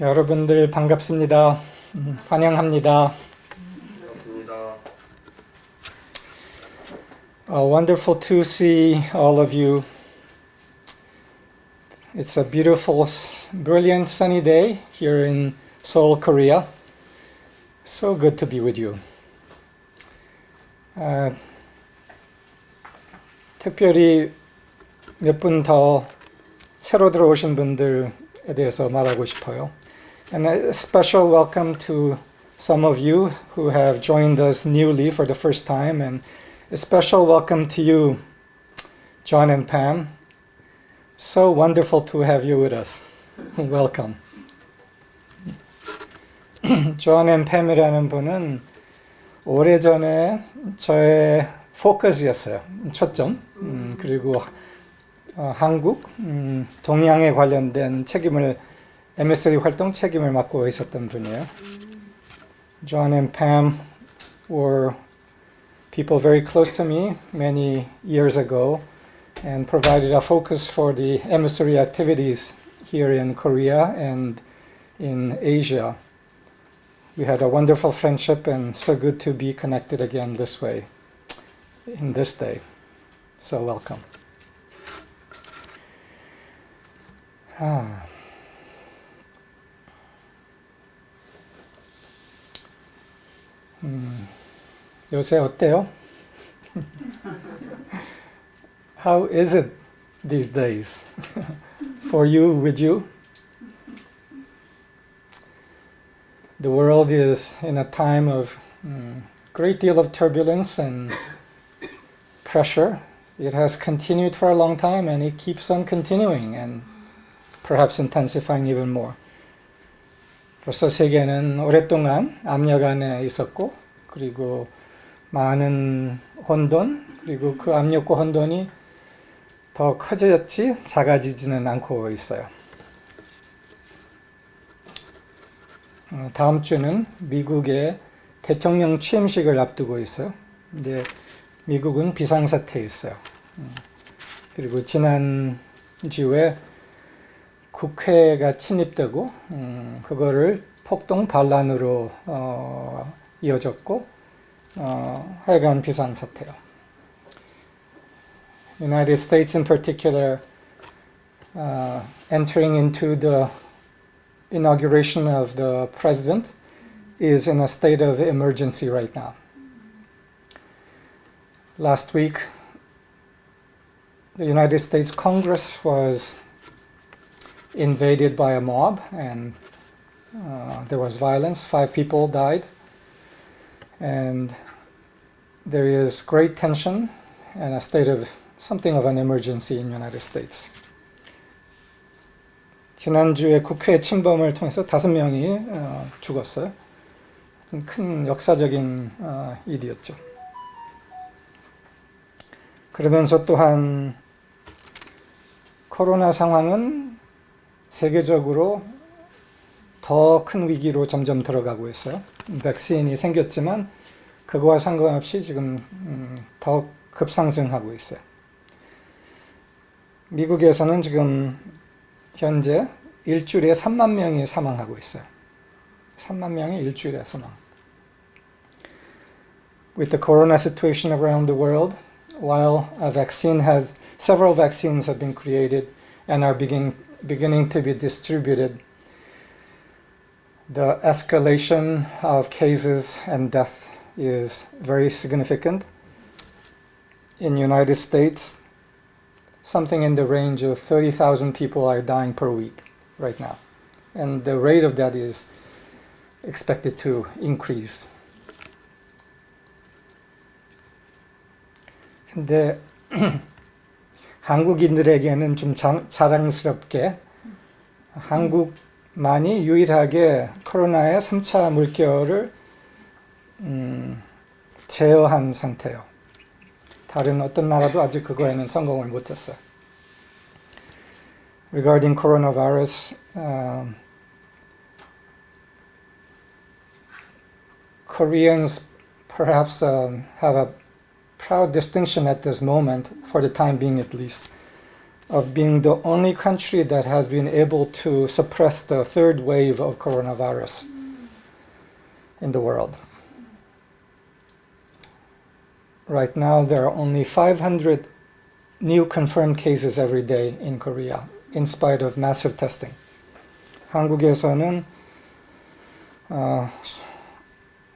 여러분들 반갑습니다. 환영합니다. 반갑습니다. Wonderful to see all of you. It's a beautiful, brilliant sunny day here in Seoul, Korea. So good to be with you. 특별히 몇 분 더 새로 들어오신 분들에 대해서 말하고 싶어요. And a special welcome to some of you who have joined us newly for the first time, and a special welcome to you, John and Pam. So wonderful to have you with us. Welcome. John and Pam이라는 분은 오래전에 저의 포커스였어요. 초점. 그리고 한국, 동양에 관련된 책임을 MSA 활동 책임을 맡고 있었던 분이에요. John and Pam were people very close to me many years ago and provided a focus for the emissary activities here in Korea and in Asia. We had a wonderful friendship and so good to be connected again this way, in this day. So welcome. 요새 어때요? How is it these days? For you, with you? The world is in a time of great deal of turbulence and pressure. It has continued for a long time and it keeps on continuing and perhaps intensifying even more. 벌써 세계는 오랫동안 압력 안에 있었고, 그리고 많은 혼돈, 그리고 그 압력과 혼돈이 더 커졌지 작아지지는 않고 있어요. 다음 주는 미국의 대통령 취임식을 앞두고 있어요. 근데 미국은 비상사태에 있어요. 그리고 지난 주에 국회가 침입되고 그거를 폭동 반란으로 이어졌고 하여간 비상사태요. United States in particular entering into the inauguration of the president is in a state of emergency right now. Last week, the United States Congress was invaded by a mob and there was violence. 5 people died. And there is great tension and a state of something of an emergency in the United States. 지난주에 국회 침범을 통해서 5명이 죽었어요. 큰 역사적인 일이었죠. 그러면서 또한 코로나 상황은 세계적으로 더 큰 위기로 점점 들어가고 있어요. 백신이 생겼지만 그거와 상관없이 지금 더 급상승하고 있어요. 미국에서는 지금 현재 일주일에 3만 명이 사망하고 있어요. 3만 명이 일주일에 사망. With the corona situation around the world, while several vaccines have been created and are beginning to be distributed, the escalation of cases and death is very significant. In the United States, something in the range of 30,000 people are dying per week right now. And the rate of that is expected to increase. 근데 한국인들에게는 좀 자랑스럽게 한국만이 유일하게 코로나의 3차 물결을 제어한 상태예요. 다른 어떤 나라도 아직 그거에는 성공을 못했어요. Regarding coronavirus, Koreans perhaps have a proud distinction at this moment, for the time being at least, of being the only country that has been able to suppress the third wave of coronavirus in the world. Right now, there are only 500 new confirmed cases every day in Korea, in spite of massive testing. 한국에서는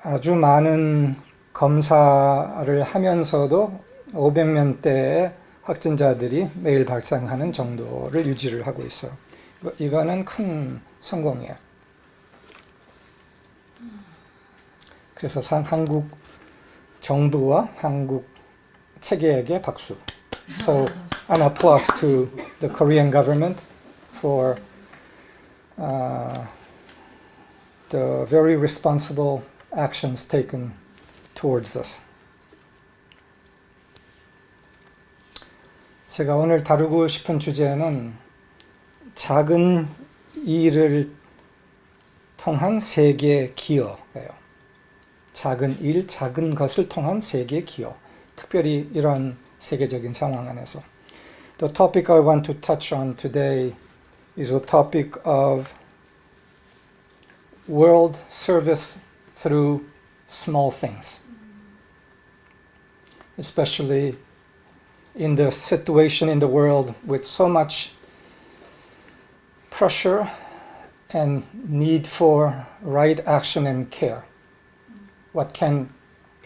아주 많은 검사를 하면서도 500명대의 확진자들이 매일 발생하는 정도를 유지를 하고 있어요. 이거는 큰 성공이에요. 그래서 한국 정부와 한국 체계에게 박수. So an applause to the Korean government for the very responsible actions taken towards this. 제가 오늘 다루고 싶은 주제는 작은 일을 통한 세계 기여예요. 작은 일, 작은 것을 통한 세계 기여. 특별히 이런 세계적인 상황 안에서. The topic I want to touch on today is a topic of world service through small things. Especially in the situation in the world with so much pressure and need for right action and care. What can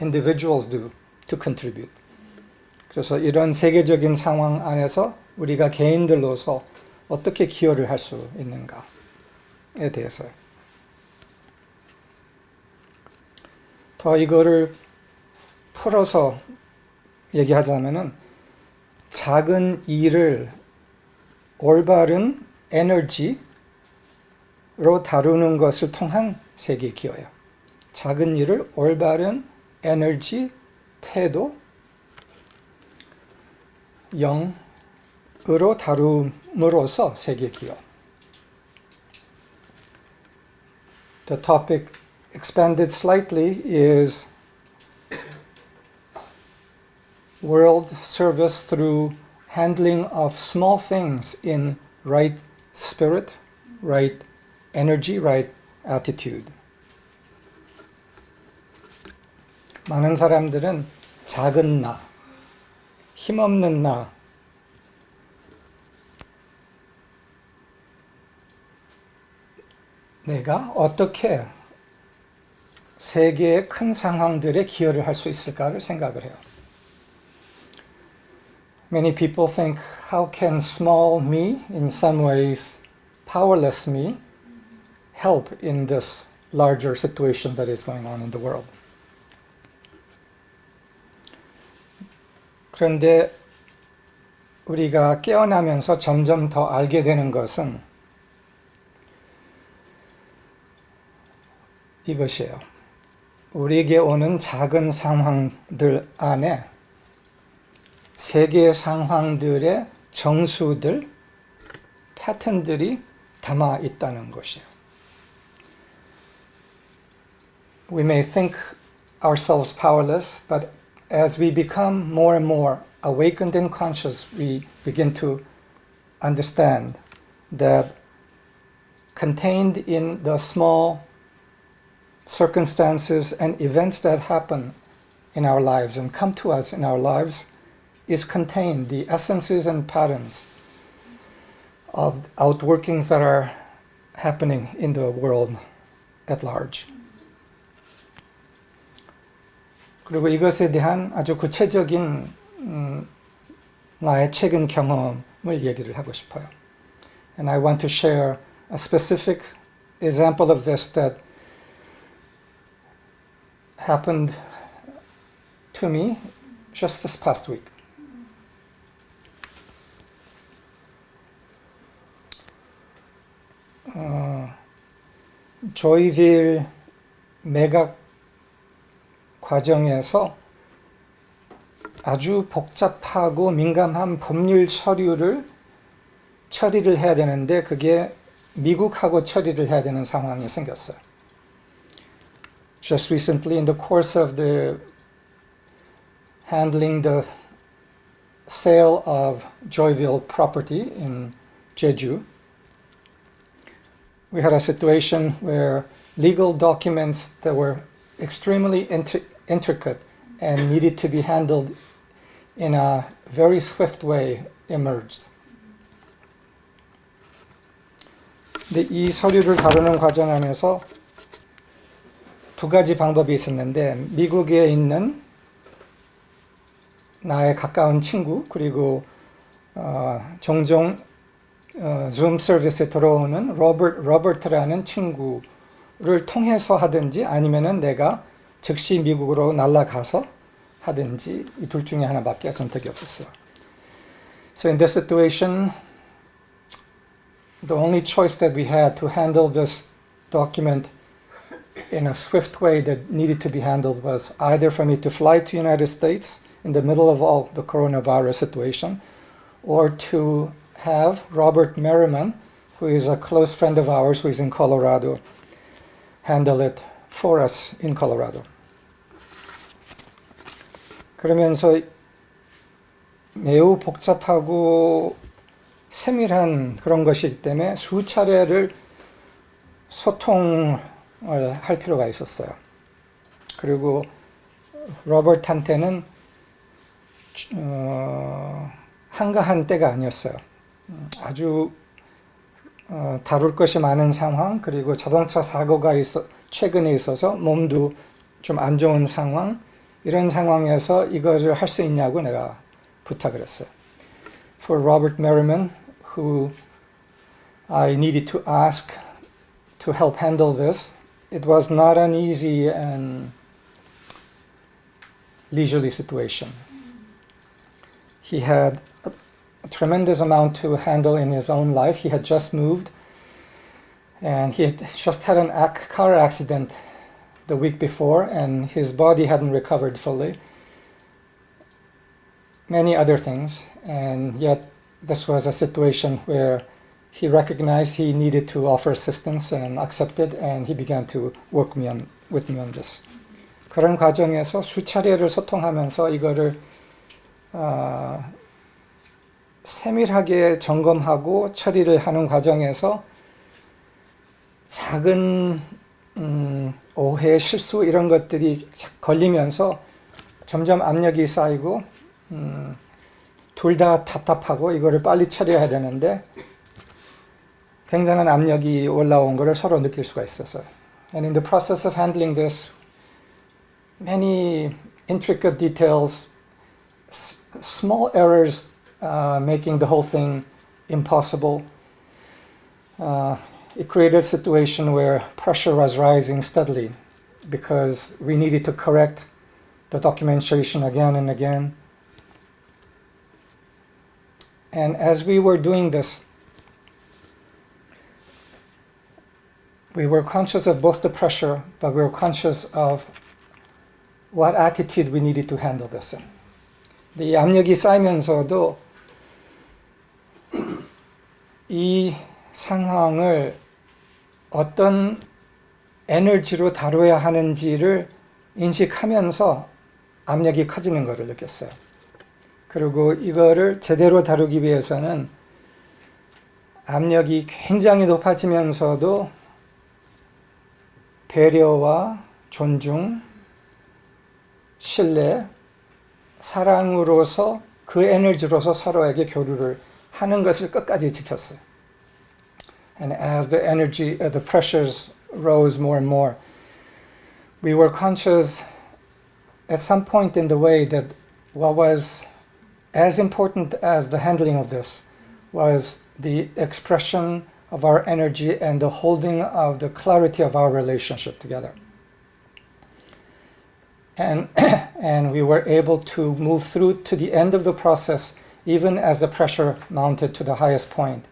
individuals do to contribute? 그래서 이런 세계적인 상황 안에서 우리가 개인들로서 어떻게 기여를 할 수 있는가에 대해서요. 더 이거를 풀어서 얘기하자면은 작은 일을 올바른 에너지로 다루는 것을 통한 세계 기여예요. 작은 일을 올바른 에너지, 태도, 영으로 다룸으로써 세계 기여. The topic expanded slightly is world service through handling of small things in right spirit, right energy, right attitude. 많은 사람들은 작은 나, 힘없는 나, 내가 어떻게 세계의 큰 상황들에 기여를 할 수 있을까를 생각을 해요. Many people think, how can small me, in some ways powerless me, help in this larger situation that is going on in the world? 그런데 우리가 깨어나면서 점점 더 알게 되는 것은 이것이에요. 우리에게 오는 작은 상황들 안에 세계 상황들의 정수들, 패턴들이 담아 있다는 것이에요. We may think ourselves powerless, but as we become more and more awakened and conscious, we begin to understand that contained in the small circumstances and events that happen in our lives and come to us in our lives is contained the essences and patterns of outworkings that are happening in the world at large. 그리고 이것에 대한 아주 구체적인 나의 최근 경험을 얘기를 하고 싶어요. And I want to share a specific example of this that happened to me just this past week. 조이빌 매각 과정에서 아주 복잡하고 민감한 법률 서류를 처리를 해야 되는데 그게 미국하고 처리를 해야 되는 상황이 생겼어요. Just recently in the course of the handling the sale of Joyville property in Jeju. We had a situation where legal documents that were extremely intricate and needed to be handled in a very swift way emerged. 근데 이 서류를 다루는 과정 안에서 두 가지 방법이 있었는데 미국에 있는 나의 가까운 친구 그리고 종종 줌 서비스에 들어오는 로버트라는 친구를 통해서 하든지 아니면은 내가 즉시 미국으로 날아가서 하든지 이 둘 중에 하나밖에 선택이 없었어요. So in this situation, the only choice that we had to handle this document in a swift way that needed to be handled was either for me to fly to United States in the middle of all the coronavirus situation, or to have Robert Merriman, who is a close friend of ours who is in Colorado, handle it for us in Colorado. 그러면서 매우 복잡하고 세밀한 그런 것이기 때문에 수차례를 소통을 할 필요가 있었어요. 그리고 로버트한테는 한가한 때가 아니었어요. 아주 다룰 것이 많은 상황, 그리고 자동차 사고가 최근에 있어서 몸도 좀 안 좋은 상황, 이런 상황에서 이거를 할 수 있냐고 내가 부탁을 했어요. For Robert Merriman, who I needed to ask to help handle this, it was not an easy and leisurely situation. He had a tremendous amount to handle in his own life. He had just moved, and he had just had a car accident the week before, and his body hadn't recovered fully. Many other things, and yet this was a situation where he recognized he needed to offer assistance and accepted, and he began to work with me on this. 그런 과정에서 수차례를 소통하면서 이거를 세밀하게 점검하고 처리를 하는 과정에서 작은 오해, 실수 이런 것들이 걸리면서 점점 압력이 쌓이고 둘 다 답답하고 이거를 빨리 처리해야 되는데 굉장한 압력이 올라온 것을 서로 느낄 수가 있었어요. And in the process of handling this, many intricate details, small errors making the whole thing impossible. It created a situation where pressure was rising steadily because we needed to correct the documentation again and again. And as we were doing this, we were conscious of both the pressure, but we were conscious of what attitude we needed to handle this in. 이 압력이 쌓이면서도 이 상황을 어떤 에너지로 다뤄야 하는지를 인식하면서 압력이 커지는 것을 느꼈어요. 그리고 이거를 제대로 다루기 위해서는 압력이 굉장히 높아지면서도 배려와 존중, 신뢰, 사랑으로서 그 에너지로서 서로에게 교류를 하는 것을 끝까지 지켰어요. And as the energy, the pressures rose more and more, we were conscious at some point in the way that what was as important as the handling of this was the expression of our energy and the holding of the clarity of our relationship together. And we were able to move through to the end of the process even as the pressure mounted to the highest point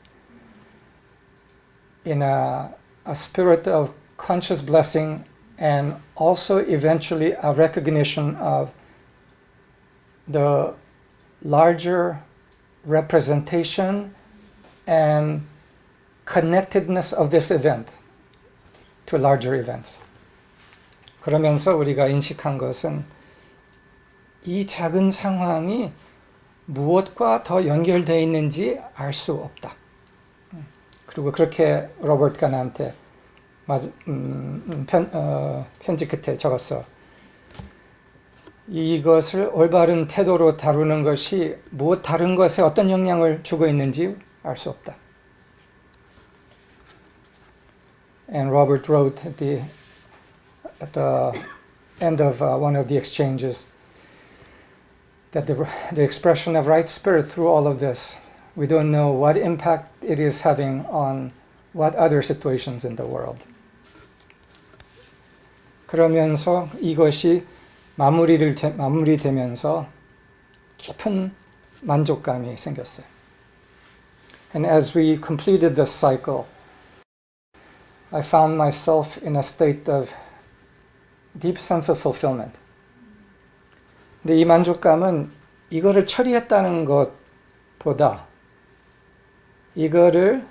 in a spirit of conscious blessing and also eventually a recognition of the larger representation and connectedness of this event to larger events. 그러면서 우리가 인식한 것은 이 작은 상황이 무엇과 더 연결되어 있는지 알 수 없다. 그리고 그렇게 로버트가 나한테 편지 끝에 적었어. 이것을 올바른 태도로 다루는 것이 무엇 다른 것에 어떤 영향을 주고 있는지 알 수 없다. And Robert wrote at the end of one of the exchanges that the expression of right spirit through all of this, we don't know what impact it is having on what other situations in the world. 그러면서 이것이 마무리되면서 깊은 만족감이 생겼어요. And as we completed this cycle, I found myself in a state of deep sense of fulfillment. 근데 이 만족감은 이거를 처리했다는 것보다 이거를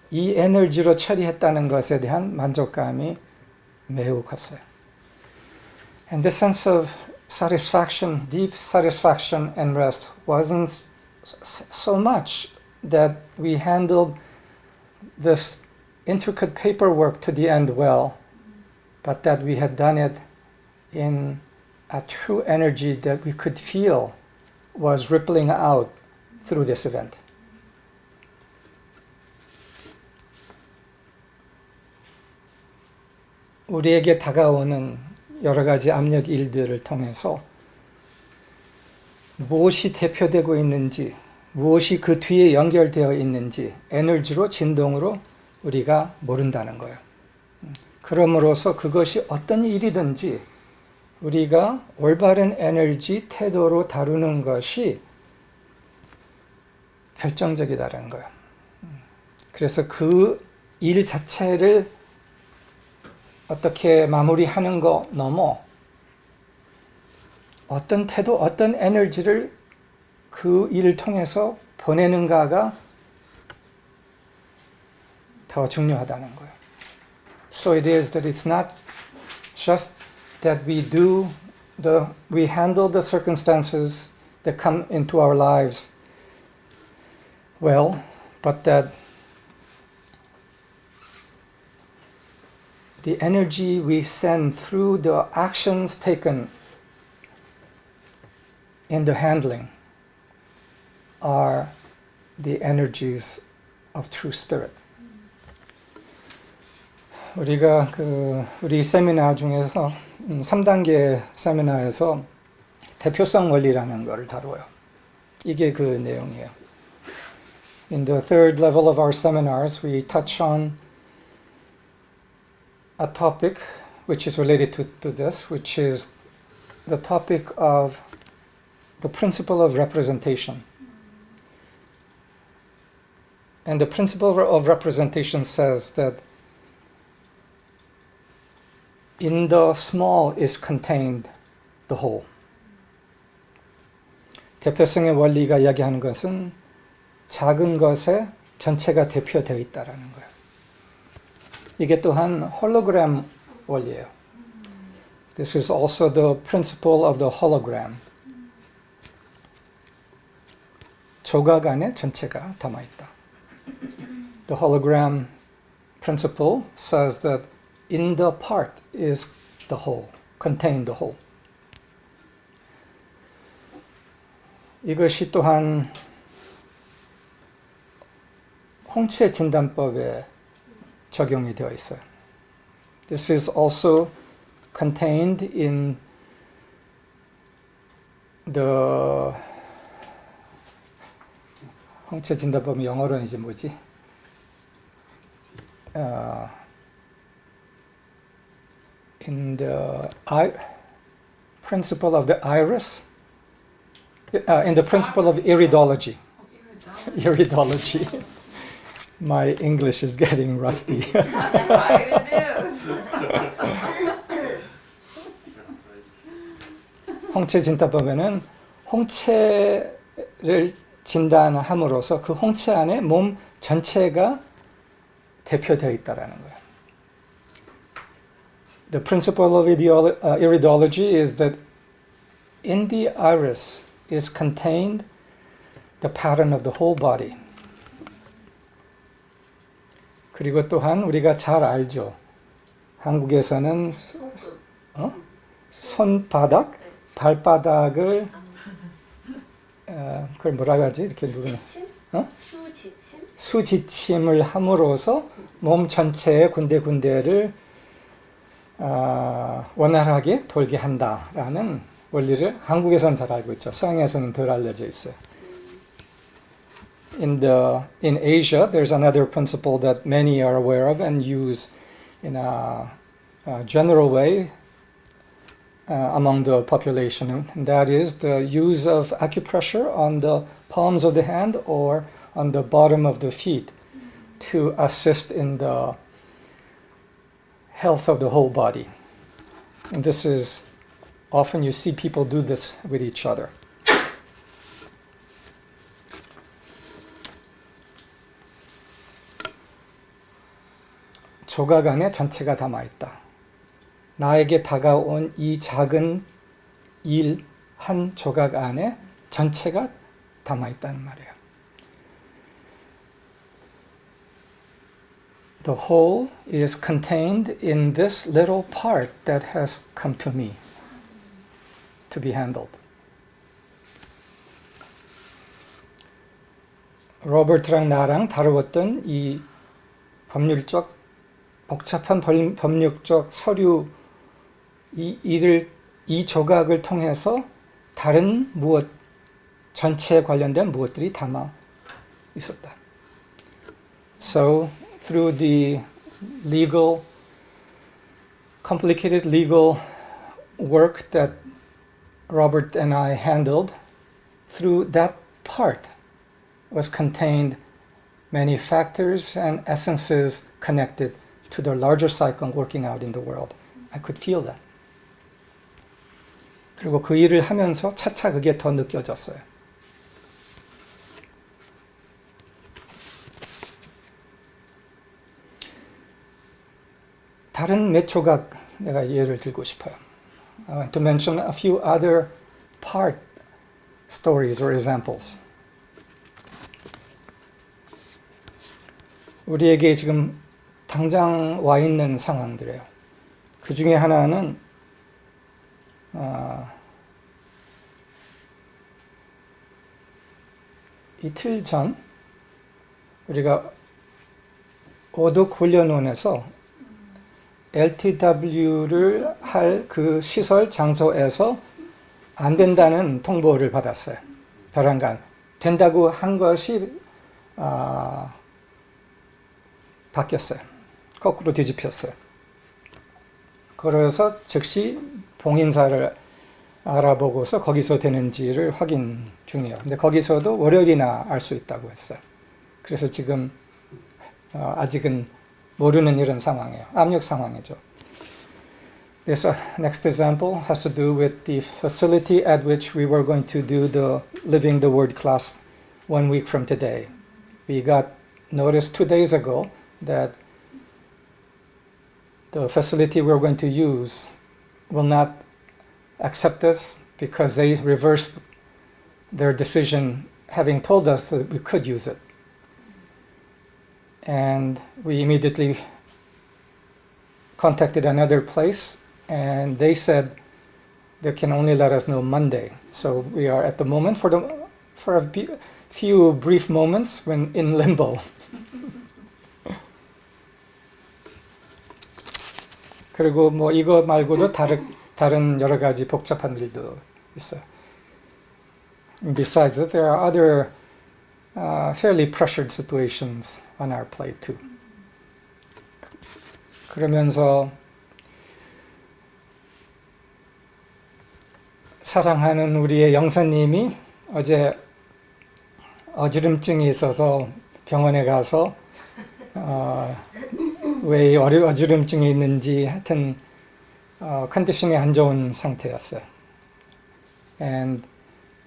이 에너지로 처리했다는 것에 대한 만족감이 매우 컸어요. And this sense of satisfaction, deep satisfaction and rest wasn't so much that we handled this intricate paperwork to the end well, but that we had done it in a true energy that we could feel was rippling out through this event. 우리에게 다가오는 여러 가지 압력 일들을 통해서 무엇이 대표되고 있는지, 무엇이 그 뒤에 연결되어 있는지 에너지로, 진동으로 우리가 모른다는 거예요. 그럼으로써 그것이 어떤 일이든지 우리가 올바른 에너지 태도로 다루는 것이 결정적이다라는 거예요. 그래서 그 일 자체를 어떻게 마무리하는 거 넘어 어떤 태도, 어떤 에너지를 그 일을 통해서 보내는가가 더 중요하다는 거예요. So it is that it's not just that we handle the circumstances that come into our lives well, but that the energy we send through the actions taken in the handling are the energies of true spirit. 우리가 우리 세미나 중에서 3단계 세미나에서 대표성 원리라는 것을 다루어요. 이게 그 내용이에요. In the third level of our seminars, we touch on a topic which is related to this, which is the topic of the principle of representation. And the principle of representation says that in the small is contained the whole. 대표성의 원리가 이야기하는 것은 작은 것에 전체가 대표되어 있다라는 거예요. 이게 또한 홀로그램 원리예요. This is also the principle of the hologram. 조각 안에 전체가 담아 있다. The hologram principle says that in the part is the whole, contain the whole. 이것이 또한 홍채 진단법에 적용이 되어 있어요. This is also contained in the 홍채 진단법은 영어로는 이제 뭐지? In the principle of the iris, in the principle of iridology. Iridology. My English is getting rusty. That's right, it is. 홍채 진단법에는 홍채를 진단함으로써 그 홍채 안에 몸 전체가 대표되어 있다라는 거예요. The principle of iridology is that in the iris is contained the pattern of the whole body. 그리고 또한 우리가 잘 알죠. 한국에서는 손바닥, 발바닥을 그걸 뭐라고 하지? 이렇게 누르면 수지침을 함으로써 몸 전체의 군데군데를 원활하게 돌게 한다라는 원리를 한국에서는 잘 알고 있죠. 서양에서는 덜 알려져 있어요. In Asia, there's another principle that many are aware of and use in a general way among the population, and that is the use of acupressure on the palms of the hand or on the bottom of the feet to assist in the health of the whole body. And this is often you see people do this with each other. 조각 안에 전체가 담아있다. 나에게 다가온 이 작은 일 한 조각 안에 전체가 담아있다는 말이에요. The whole is contained in this little part that has come to me to be handled. 로버트랑 나랑 다루었던 이 법률적 복잡한 법률적 서류 이 조각을 통해서 다른 무엇 전체에 관련된 무엇들이 담아 있었다. So through the complicated legal work that Robert and I handled, through that part was contained many factors and essences connected to the larger cycle working out in the world. I could feel that. 그리고 그 일을 하면서 차차 그게 더 느껴졌어요. 다른 몇 조각 내가 예를 들고 싶어요. I want to mention a few other part stories or examples. 우리에게 지금 당장 와 있는 상황들이에요. 그 중에 하나는 이틀 전 우리가 오독훈련원에서 LTW를 할 그 시설 장소에서 안 된다는 통보를 받았어요. 벼랑간 된다고 한 것이 바뀌었어요. 거꾸로 뒤집혔어요. 그래서 즉시 봉인사를 알아보고서 거기서 되는지를 확인 중이에요. 근데 거기서도 월요일이나 알 수 있다고 했어요. 그래서 지금 아직은 모르는 이런 상황이에요. 압력 상황이죠. This next example has to do with the facility at which we were going to do the Living the Word class 1 week from today. We got notice 2 days ago that the facility we're going to use will not accept us because they reversed their decision having told us that we could use it. And we immediately contacted another place and they said they can only let us know Monday. So we are at the moment for a few brief moments when in limbo. 그리고 뭐 이거 말고도 다른 여러 가지 복잡한 일도 있어요. Besides that, there are other fairly pressured situations on our plate too. 그러면서 사랑하는 우리의 영선님이 어제 어지럼증이 있어서 병원에 가서 왜 어지럼증이 있는지 하여튼 컨디션이 안 좋은 상태였어요. And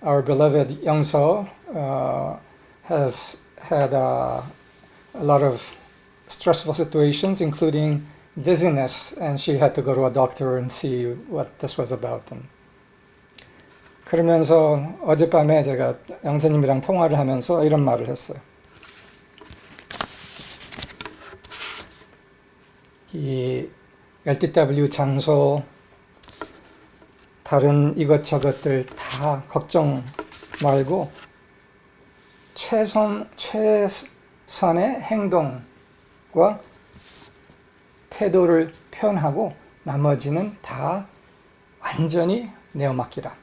our beloved Youngso has had a lot of stressful situations, including dizziness, and she had to go to a doctor and see what this was about. And 그러면서 어젯밤에 제가 영사님이랑 통화를 하면서 이런 말을 했어요. 이 LTW 장소, 다른 이것저것들 다 걱정 말고 최선의 행동과 태도를 표현하고 나머지는 다 완전히 내어맡기라.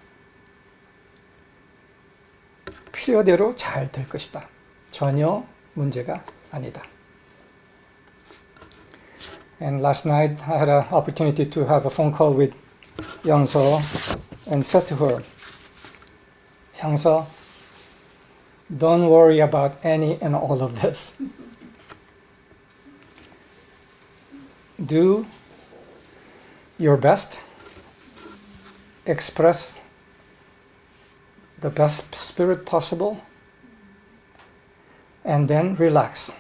필요대로 잘 될 것이다. 전혀 문제가 아니다. And last night I had an opportunity to have a phone call with Youngso and said to her, Youngso, don't worry about any and all of this. Do your best. Express the best spirit possible. And then relax.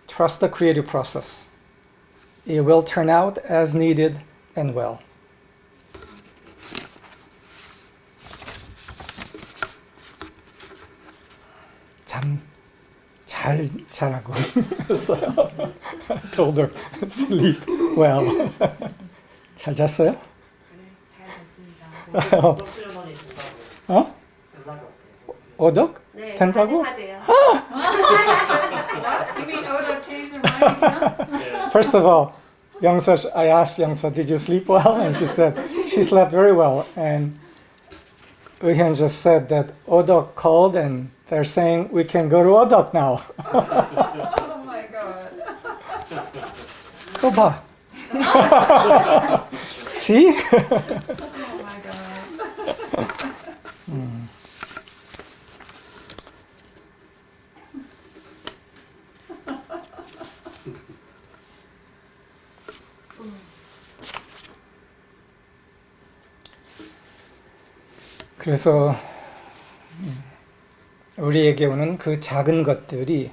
Trust the creative process. It will turn out as needed and well. 잠 잘 자라고 했어요. Told her sleep well. 잘 잤어요? 네, 잘 됐습니다. 몇 년 만에 된다고. 어? 연락이 없대요. 오덕? 네, 된다고? 가능하대요. What? You mean Oda changed her mind now? 네. First of all, Youngso, I asked Youngso, did you sleep well? And she said, she slept very well. And Uhyun just said that Odok called and they're saying we can go to Odok now. Oh my god. 또 봐. See? Oh my god. 그래서 우리에게 오는 그 작은 것들이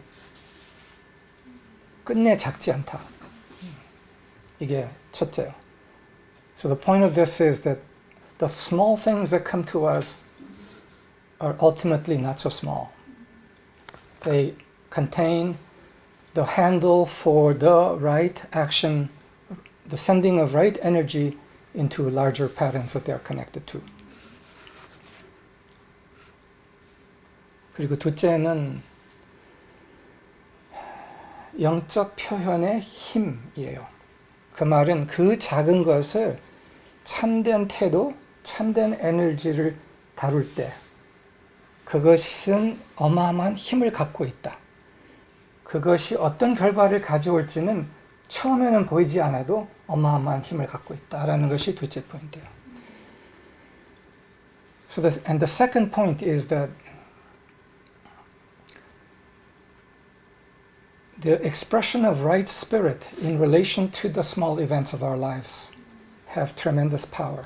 끝내 작지 않다. 이게 첫째요. So the point of this is that the small things that come to us are ultimately not so small. They contain the handle for the right action, the sending of right energy into larger patterns that they are connected to. 그리고 둘째는 영적 표현의 힘이에요. 그 말은 그 작은 것을 참된 태도, 참된 에너지를 다룰 때 그것은 어마어마한 힘을 갖고 있다. 그것이 어떤 결과를 가져올지는 처음에는 보이지 않아도 어마어마한 힘을 갖고 있다라는 것이 둘째 포인트예요. So and the second point is that the expression of right spirit in relation to the small events of our lives have tremendous power.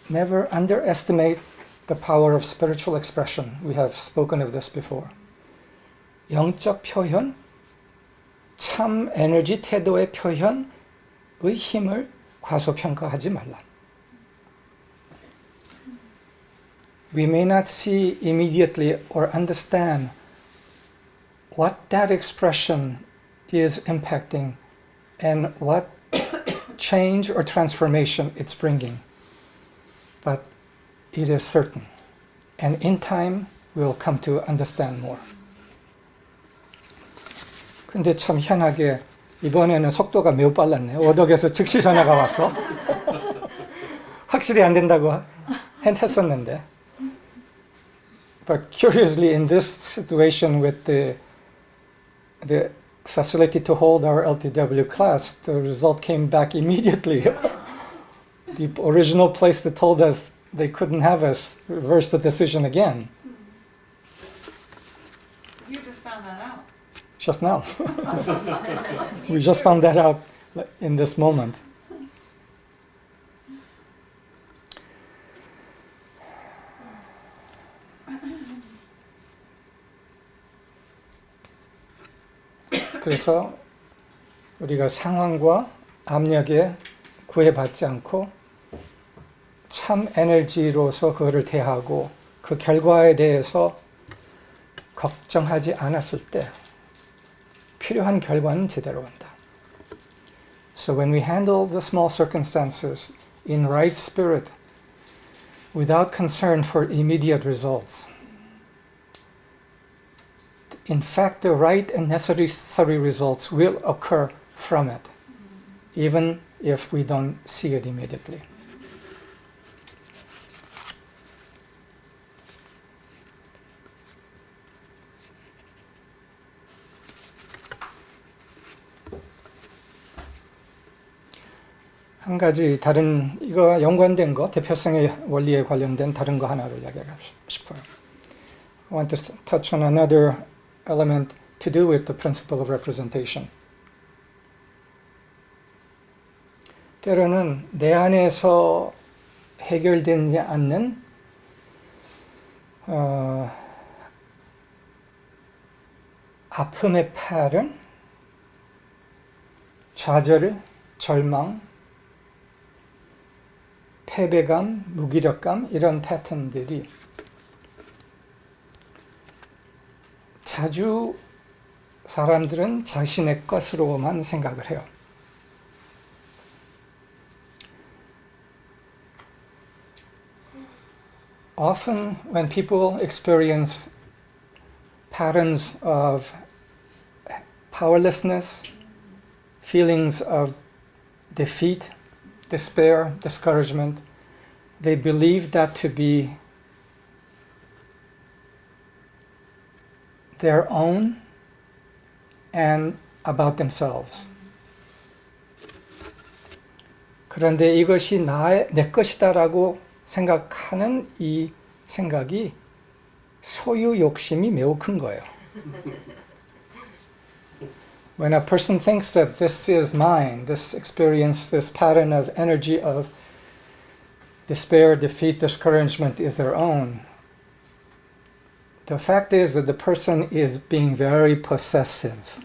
Never underestimate the power of spiritual expression. We have spoken of this before. 영적 표현, 참 에너지 태도의 표현의 힘을 과소평가하지 말라. We may not see immediately or understand what that expression is impacting and what change or transformation it's bringing. But it is certain. And in time, we'll come to understand more. 근데 참 희한하게 이번에는 속도가 매우 빨랐네요. 오덕에서 즉시 전화가 왔어. 확실히 안 된다고 했었는데. But curiously, in this situation with the facility to hold our LTW class, the result came back immediately. The original place that told us they couldn't have us reversed the decision again. You just found that out. Just now. We just found that out in this moment. 그래서 우리가 상황과 압력에 구애받지 않고 참 에너지로서 그거를 대하고 그 결과에 대해서 걱정하지 않았을 때 필요한 결과는 제대로 온다. So when we handle the small circumstances in right spirit, without concern for immediate results, in fact, the right and necessary results will occur from it, even if we don't see it immediately. 한 가지 다른 이거 연관된 거 대표성의 원리에 관련된 다른 거 하나를 이야기하고 싶어요. I want to touch on another element to do with the principle of representation. 때로는 내 안에서 해결되지 않는 아픔의 패턴, 좌절, 절망, 패배감, 무기력감 이런 패턴들이 자주 사람들은 자신의 것으로만 생각을 해요. Often when people experience patterns of powerlessness, feelings of defeat, despair, discouragement, they believe that to be their own and about themselves. 그런데 이것이 내 것이다라고 생각하는 이 생각이 소유 욕심이 매우 큰 거예요. When a person thinks that this is mine, this experience, this pattern of energy of despair, defeat, discouragement is their own, the fact is that the person is being very possessive,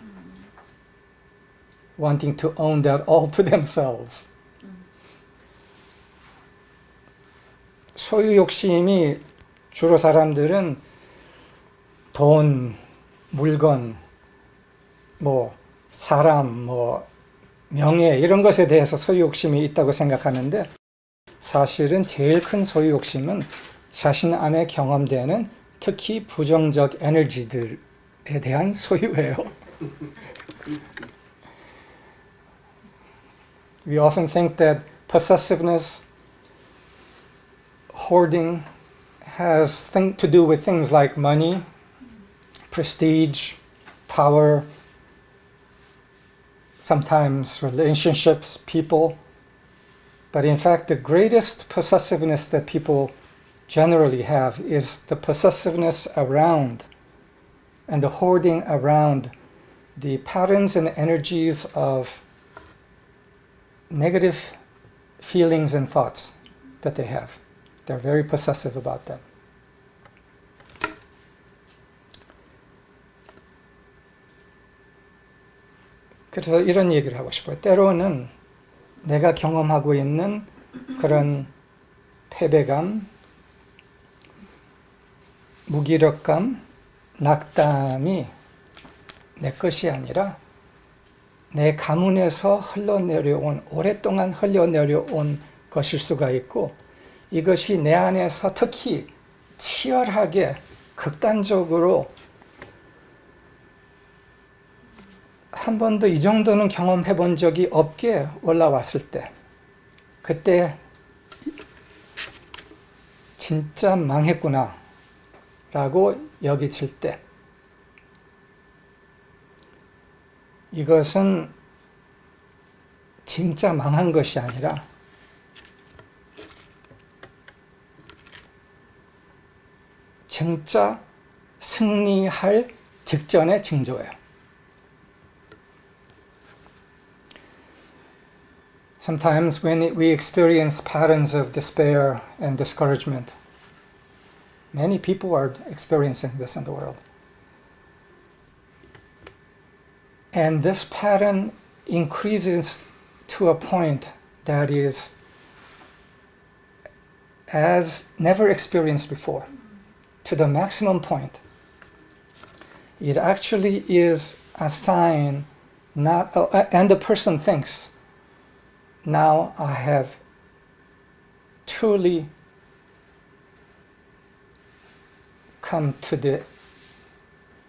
wanting to own that all to themselves. 소유 욕심이 주로 사람들은 돈, 물건, 사람, 명예 이런 것에 대해서 소유 욕심이 있다고 생각하는데 사실은 제일 큰 소유 욕심은 자신 안에 경험되는 특히 부정적 에너지들에 대한 소유예요. We often think that possessiveness, hoarding has to do with things like money, prestige, power, sometimes relationships, people. But in fact, the greatest possessiveness that people generally have is the possessiveness around and the hoarding around the patterns and energies of negative feelings and thoughts that they have. They're very possessive about that. 그래서 이런 얘기를 하고 싶어요. 때로는 내가 경험하고 있는 그런 패배감, 무기력감, 낙담이 내 것이 아니라 내 가문에서 흘러내려온, 오랫동안 흘러내려온 것일 수가 있고 이것이 내 안에서 특히 치열하게 극단적으로 한 번도 이 정도는 경험해 본 적이 없게 올라왔을 때 그때 진짜 망했구나 라고 여기질 때 이것은 진짜 망한 것이 아니라 진짜 승리할 직전의 징조예요. Sometimes when we experience patterns of despair and discouragement, many people are experiencing this in the world. And this pattern increases to a point that is as never experienced before, to the maximum point, it actually is a sign not, and the person thinks, now I have truly come to the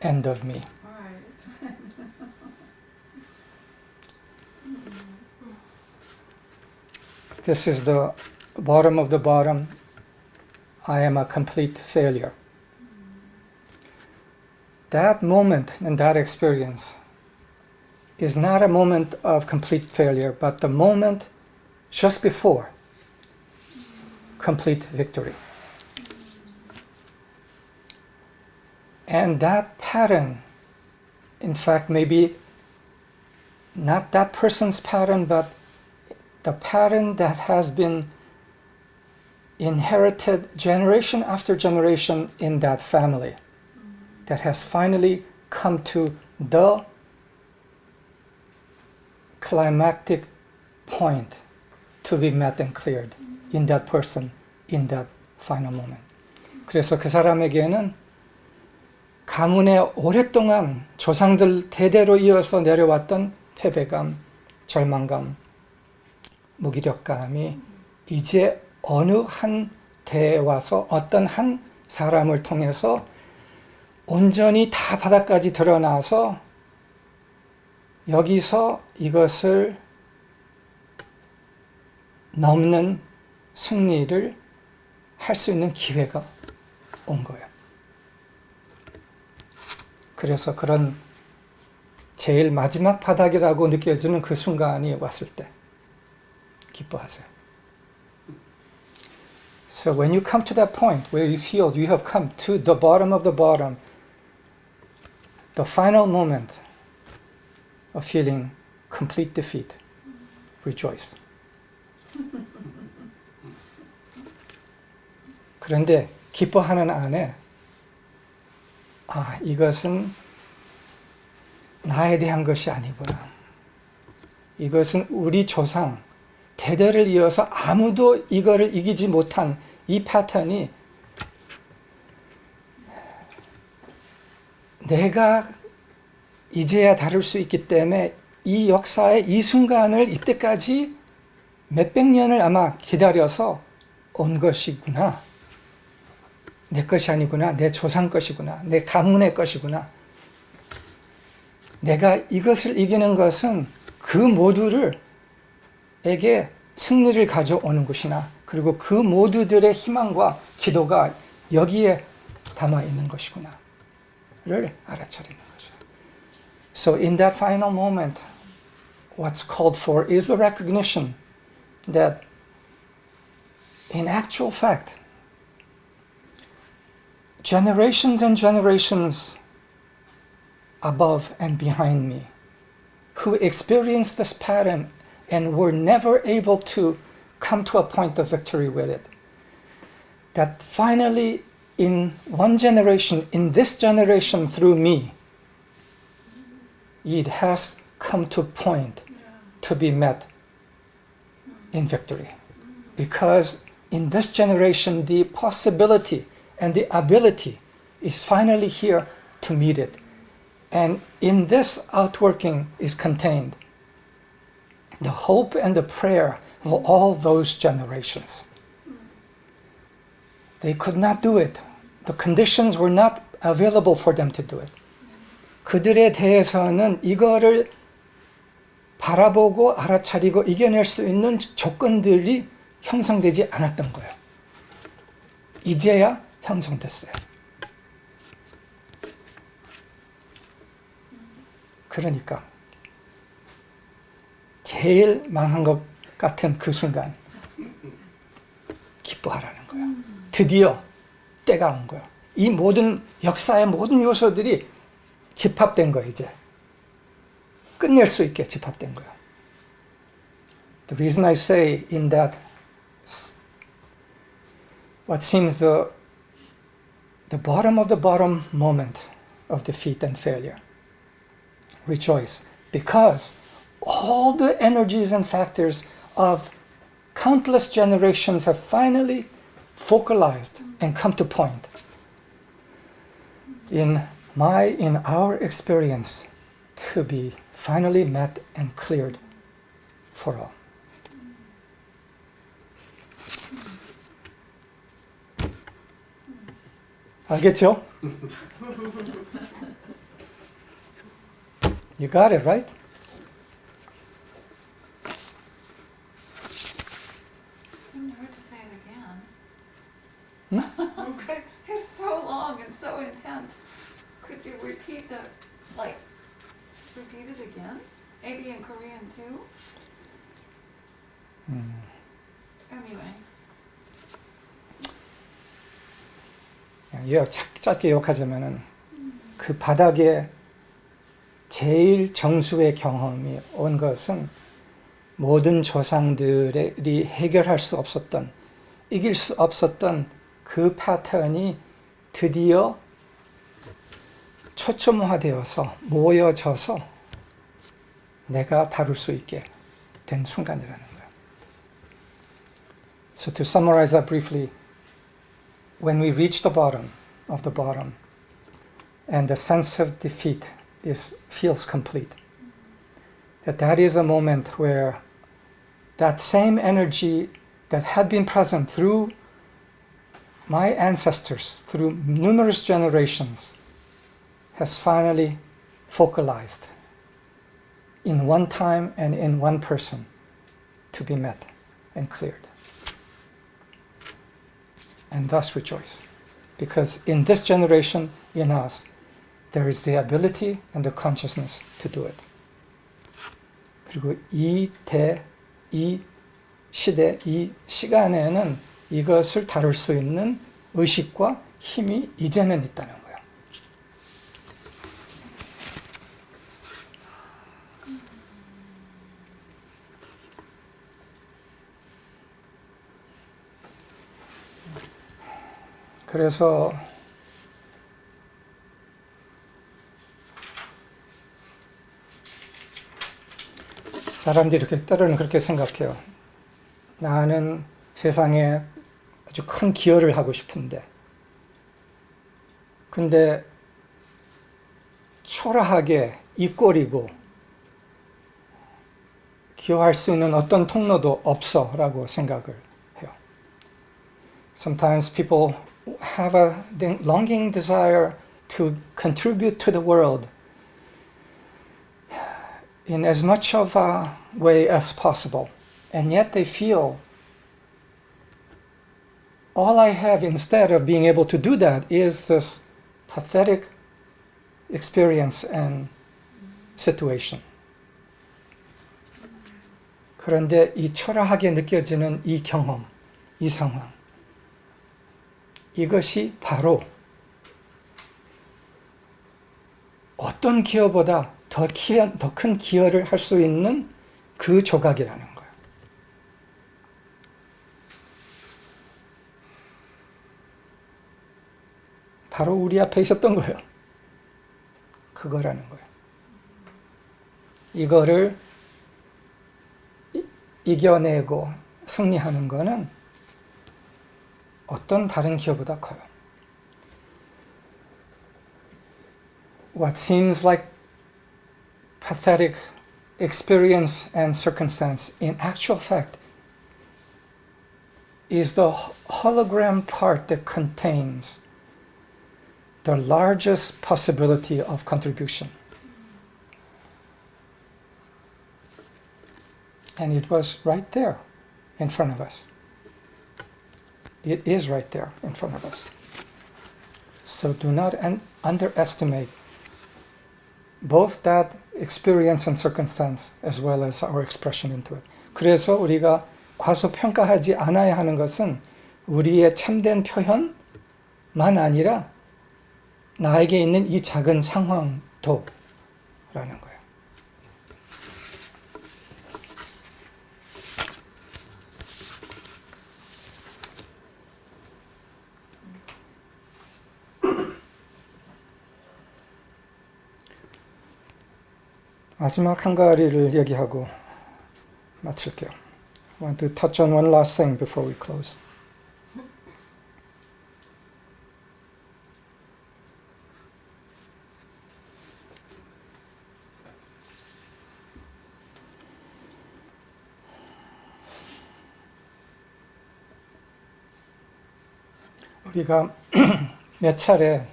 end of me. Right. This is the bottom of the bottom. I am a complete failure. That moment and that experience is not a moment of complete failure, but the moment just before complete victory. And that pattern, in fact, maybe not that person's pattern, but the pattern that has been inherited generation after generation in that family, that has finally come to the climactic point to be met and cleared in that person, in that final moment. 그래서 그 사람에게는 가문에 오랫동안 조상들 대대로 이어서 내려왔던 패배감, 절망감, 무기력감이 이제 어느 한 대에 와서 어떤 한 사람을 통해서 온전히 다 바닥까지 드러나서 여기서 이것을 넘는 승리를 할 수 있는 기회가 온 거예요. 그래서 그런 제일 마지막 바닥이라고 느껴지는 그 순간이 왔을 때 기뻐하세요. So when you come to that point where you feel you have come to the bottom of the bottom, the final moment of feeling complete defeat, rejoice. 그런데 기뻐하는 안에 이것은 나에 대한 것이 아니구나. 이것은 우리 조상 대대를 이어서 아무도 이거를 이기지 못한 이 패턴이 내가 이제야 다룰 수 있기 때문에 이 역사의 이 순간을 이때까지 몇백 년을 아마 기다려서 온 것이구나. 내 것이 아니구나. 내 조상 것이구나. 내 가문의 것이구나. 내가 이것을 이기는 것은 그 모두를 에게 승리를 가져오는 것이나 그리고 그 모두들의 희망과 기도가 여기에 담아 있는 것이구나를 알아차리는 거죠. So in that final moment, what's called for is the recognition that in actual fact, generations and generations above and behind me who experienced this pattern and were never able to come to a point of victory with it, that finally in one generation, in this generation through me, it has come to a point to be met in victory. Because in this generation, the possibility and the ability is finally here to meet it. And in this outworking is contained the hope and the prayer of all those generations. They could not do it. The conditions were not available for them to do it. 그들에 대해서는 이거를 바라보고 알아차리고 이겨낼 수 있는 조건들이 형성되지 않았던 거예요. 이제야 형성됐어요. 그러니까 제일 망한 것 같은 그 순간 기뻐하라는 거예요. 드디어 때가 온 거예요. 이 모든 역사의 모든 요소들이 집합된 거예요. 이제 끝낼 수 있게 집합된 거예요. The reason I say in that what seems the bottom of the bottom moment of defeat and failure, rejoice, because all the energies and factors of countless generations have finally focalized and come to point. In our experience, to be finally met and cleared for all. 알겠죠? You got it, right? Couldn't hurt to say it again. Hmm? Okay, it's so long and so intense. Could you repeat just repeat it again? Maybe in Korean too? Anyway. 짧게 요약하자면은 그 바닥에 제일 정수의 경험이 온 것은 모든 조상들이 해결할 수 없었던, 이길 수 없었던 그 패턴이 드디어 초점화되어서 모여져서 내가 다룰 수 있게 된 순간이라는 거예요. So to summarize that briefly, when we reach the bottom of the bottom and the sense of defeat feels complete, that is a moment where that same energy that had been present through my ancestors, through numerous generations, has finally focalized in one time and in one person to be met and cleared. And thus rejoice. Because in this generation, in us, there is the ability and the consciousness to do it. 그리고 이 시대, 이 시간에는 이것을 다룰 수 있는 의식과 힘이 이제는 있다는 거예요. 그래서 사람들이 때로는 그렇게 생각해요. 나는 세상에 아주 큰 기여를 하고 싶은데, 근데 초라하게 입꼬리고 기여할 수 있는 어떤 통로도 없어 라고 생각을 해요. Sometimes people have a longing desire to contribute to the world in as much of a way as possible. And yet they feel all I have instead of being able to do that is this pathetic experience and situation. 그런데 이 초라하게 느껴지는 이 경험, 이 상황, 이것이 바로 어떤 기여보다 더 큰 기여를 할 수 있는 그 조각이라는 거예요. 바로 우리 앞에 있었던 거예요. 그거라는 거예요. 이거를 이겨내고 승리하는 거는 어떤 다른 기여보다 커요. What seems like pathetic experience and circumstance, in actual fact, is the hologram part that contains the largest possibility of contribution. And it was right there in front of us. It is right there in front of us. So do not underestimate both that experience and circumstance as well as our expression into it. 그래서 우리가 과소평가하지 않아야 하는 것은 우리의 참된 표현만 아니라 나에게 있는 이 작은 상황도 라는 거예요. 마지막 한 가지를 얘기하고 마칠게요. I want to touch on one last thing before we close. 우리가 몇 차례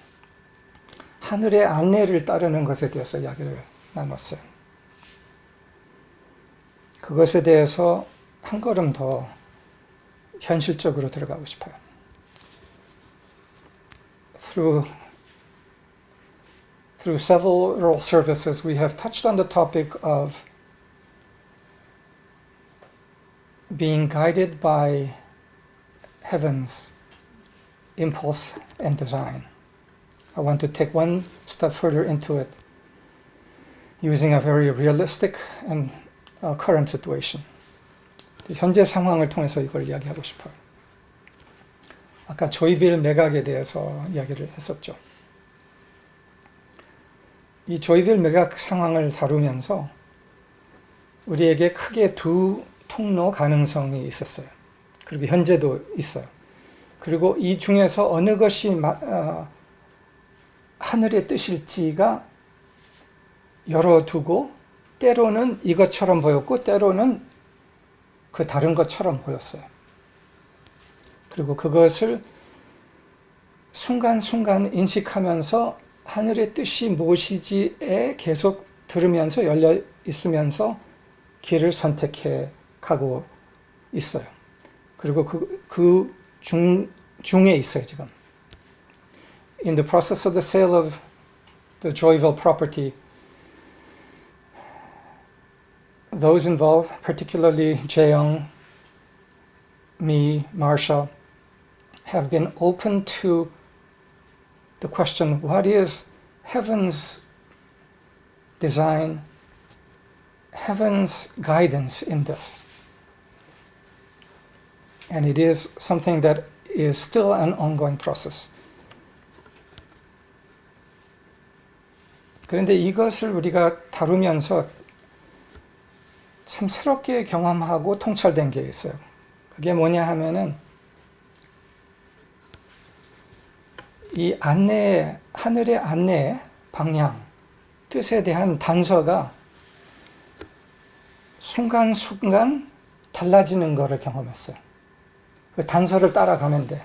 하늘의 안내를 따르는 것에 대해서 이야기를 나눴어요. 그것에 대해서 한 걸음 더 현실적으로 들어가고 싶어요. Through several services, we have touched on the topic of being guided by heaven's impulse and design. I want to take one step further into it using a very realistic and current situation. 현재 상황을 통해서 이걸 이야기하고 싶어요. 아까 조이빌 매각에 대해서 이야기를 했었죠. 이 조이빌 매각 상황을 다루면서 우리에게 크게 두 통로 가능성이 있었어요. 그리고 현재도 있어요. 그리고 이 중에서 어느 것이 하늘의 뜻일지가 열어두고 때로는 이것처럼 보였고 때로는 그 다른 것처럼 보였어요. 그리고 그것을 순간순간 인식하면서 하늘의 뜻이 무엇이지에 계속 들으면서 열려 있으면서 길을 선택해 가고 있어요. 그리고 그 중에 있어요, 지금. In the process of the sale of the Joyville property, those involved, particularly Jaeyoung, me, Marsha, have been open to the question, what is heaven's design, heaven's guidance in this? And it is something that is still an ongoing process. 그런데 이것을 우리가 다루면서 참 새롭게 경험하고 통찰된 게 있어요. 그게 뭐냐 하면은 이 안내, 하늘의 안내, 방향, 뜻에 대한 단서가 순간순간 달라지는 것을 경험했어요. 그 단서를 따라가는데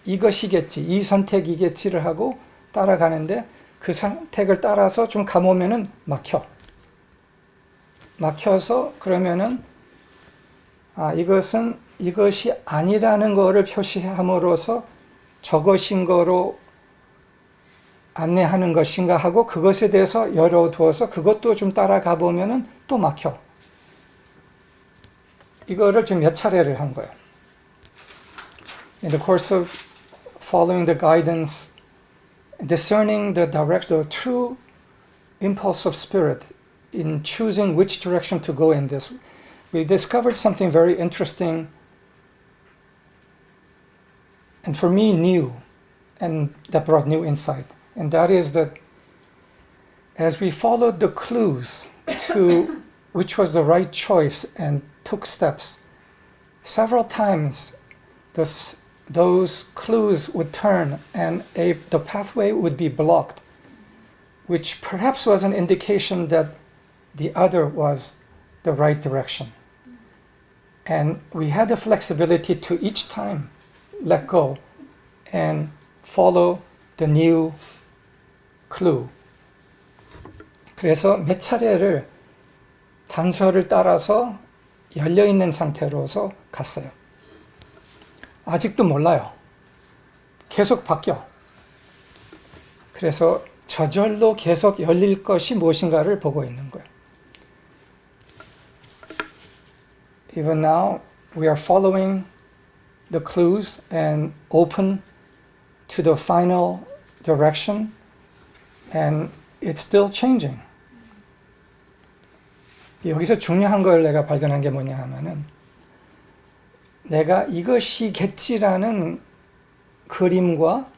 이것이겠지, 이 선택이겠지를 하고 따라가는데 그 선택을 따라서 좀 가보면은 막혀서 그러면은 이것이 아니라는 거를 표시함으로써 저것인 거로 안내하는 것인가 하고 그것에 대해서 열어두어서 그것도 좀 따라가 보면은 또 막혀. 이거를 지금 몇 차례를 한 거예요. In the course of following the guidance, discerning the true impulse of spirit in choosing which direction to go in this, we discovered something very interesting and for me new, and that brought new insight. And that is that as we followed the clues to which was the right choice and took steps, several times those clues would turn and the pathway would be blocked, which perhaps was an indication that the other was the right direction. And we had the flexibility to each time let go and follow the new clue. 그래서 몇 차례를 단서를 따라서 열려있는 상태로서 갔어요. 아직도 몰라요. 계속 바뀌어. 그래서 저절로 계속 열릴 것이 무엇인가를 보고 있는 거예요. Even now, we are following the clues and open to the final direction, and it's still changing. 여기서 중요한 걸 내가 발견한 게 뭐냐 하면은 내가 이것이겠지라는 그림과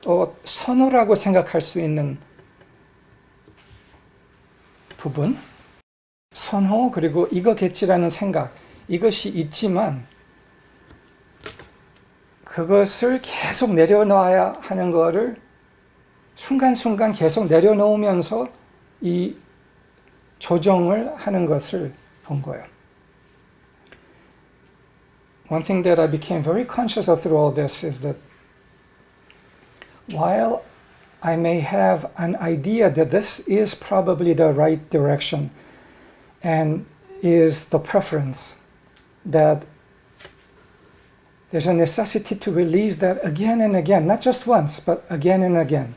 또 선호라고 생각할 수 있는 부분, 선호 그리고 이거겠지라는 생각, 이것이 있지만 그것을 계속 내려놔야 하는 거를 순간순간 계속 내려놓으면서 이 조정을 하는 것을 본 거예요. one thing that I became very conscious of through all this is that while I may have an idea that this is probably the right direction and is the preference, that there's a necessity to release that again and again, not just once, but again and again.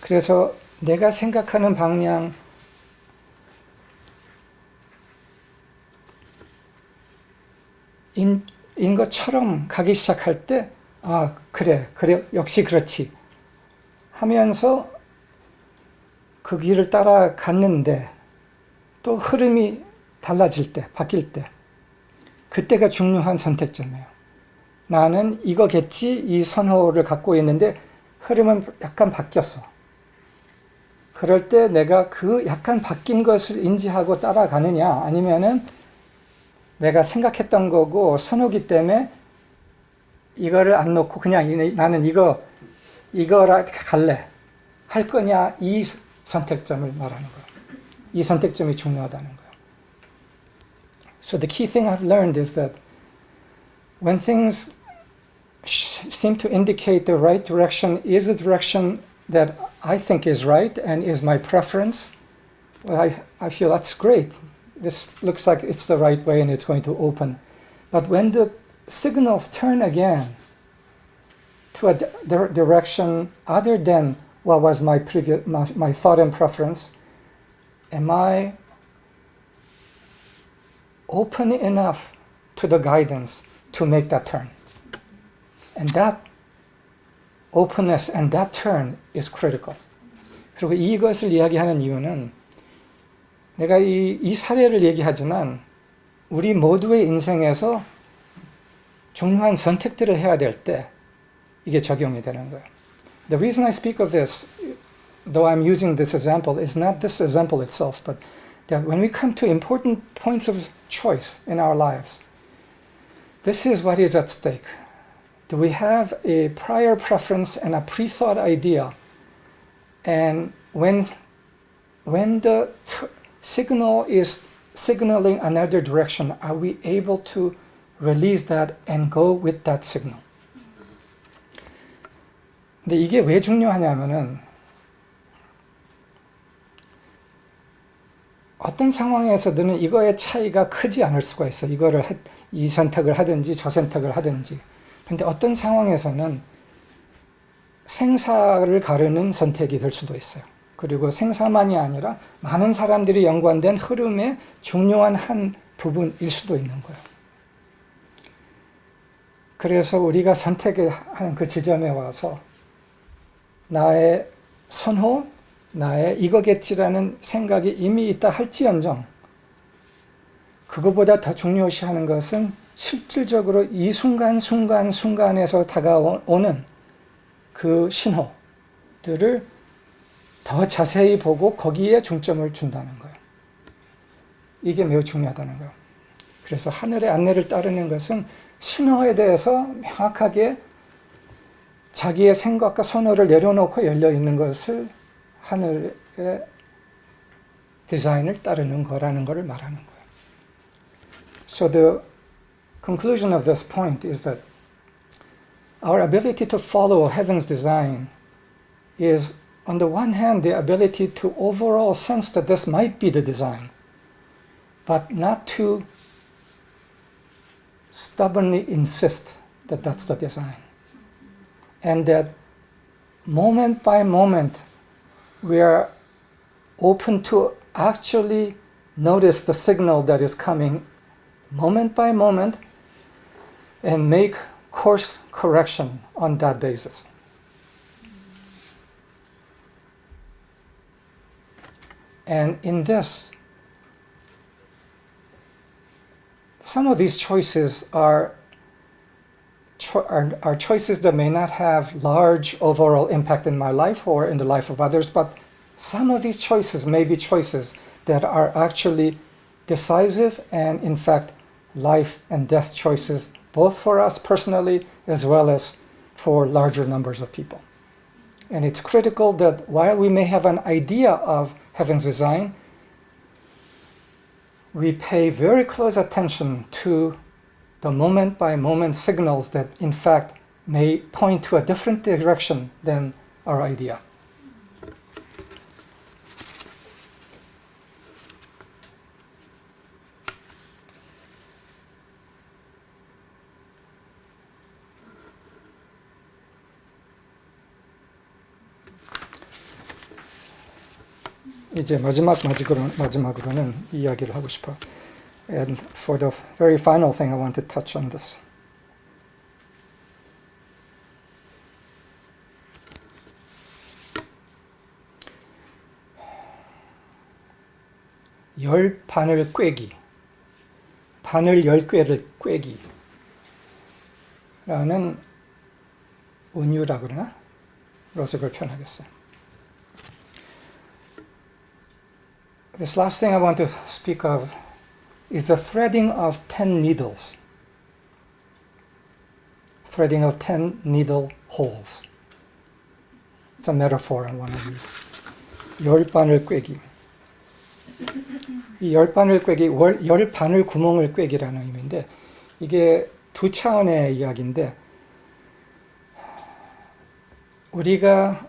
그래서 내가 생각하는 방향, 인 것처럼 가기 시작할 때, 아, 그래, 역시 그렇지 하면서 그 길을 따라갔는데 또 흐름이 달라질 때, 바뀔 때, 그때가 중요한 선택점이에요. 나는 이거겠지, 이 선호를 갖고 있는데 흐름은 약간 바뀌었어. 그럴 때 내가 그 약간 바뀐 것을 인지하고 따라가느냐, 아니면은 내가 생각했던 거고 선호기 때문에 이거를 안 놓고 그냥 나는 이거라 갈래 할 거냐, 이 선택점을 말하는 거예요. 이 선택점이 중요하다는 거예요. So the key thing I've learned is that when things seem to indicate the right direction is a direction that I think is right and is my preference, well, I feel that's great. This looks like it's the right way and it's going to open. But when the signals turn again to a direction other than what was my thought and preference, am I open enough to the guidance to make that turn? And that openness and that turn is critical. 그리고 이것을 이야기하는 이유는 내가 이 사례를 얘기하지만 우리 모두의 인생에서 중요한 선택들을 해야 될 때 이게 적용이 되는 거예요. The reason I speak of this, though I'm using this example, is not this example itself, but that when we come to important points of choice in our lives, this is what is at stake. Do we have a prior preference and a pre-thought idea? And when the signal is signaling another direction, are we able to release that and go with that signal? 근데 이게 왜 중요하냐면은 어떤 상황에서든 이거의 차이가 크지 않을 수가 있어. 이 선택을 하든지 저 선택을 하든지. 근데 어떤 상황에서는 생사를 가르는 선택이 될 수도 있어요. 그리고 생사만이 아니라 많은 사람들이 연관된 흐름의 중요한 한 부분일 수도 있는 거예요. 그래서 우리가 선택하는 그 지점에 와서 나의 선호, 나의 이거겠지라는 생각이 이미 있다 할지언정 그거보다 더 중요시하는 것은 실질적으로 이 순간에서 다가오는 그 신호들을 더 자세히 보고 거기에 중점을 준다는 거예요. 이게 매우 중요하다는 거예요. 그래서 하늘의 안내를 따르는 것은 신호에 대해서 명확하게 자기의 생각과 선호를 내려놓고 열려있는 것을 하늘의 디자인을 따르는 거라는 것을 말하는 거예요. So the conclusion of this point is that our ability to follow heaven's design is, on the one hand, the ability to overall sense that this might be the design, but not to stubbornly insist that that's the design. And that moment by moment, we are open to actually notice the signal that is coming moment by moment and make course correction on that basis. And in this, some of these choices are choices that may not have large overall impact in my life or in the life of others, but some of these choices may be choices that are actually decisive and, in fact, life and death choices, both for us personally as well as for larger numbers of people. And it's critical that while we may have an idea of heaven's design, we pay very close attention to the moment by moment signals that in fact may point to a different direction than our idea. 이제 마지막으로는 이야기를 하고 싶어. And for the very final thing, I want to touch on this. 열 바늘 꿰기, 바늘 10꿰를 꿰기 라는 은유라 그러나? 로서 그걸 표현하겠어요. This last thing I want to speak of is the threading of 10 needles. Threading of 10 needle holes. It's a metaphor I want to use. 열 바늘 꿰기. 이 열 바늘 꿰기, 열 바늘 구멍을 꿰기라는 의미인데 이게 두 차원의 이야기인데 우리가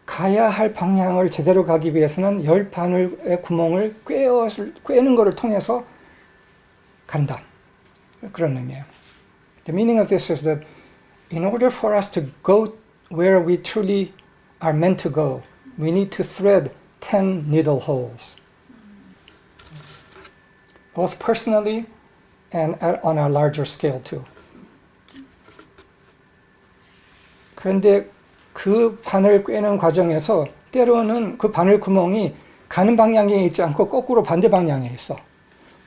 가야 할 방향을 제대로 가기 위해서는 열 바늘의 구멍을 꿰는 것을 통해서 간다. 그런 의미예요. The meaning of this is that in order for us to go where we truly are meant to go, we need to thread 10 needle holes. Both personally and on a larger scale too. 그런데 그 바늘 꿰는 과정에서 때로는 그 바늘 구멍이 가는 방향에 있지 않고 거꾸로 반대 방향에 있어.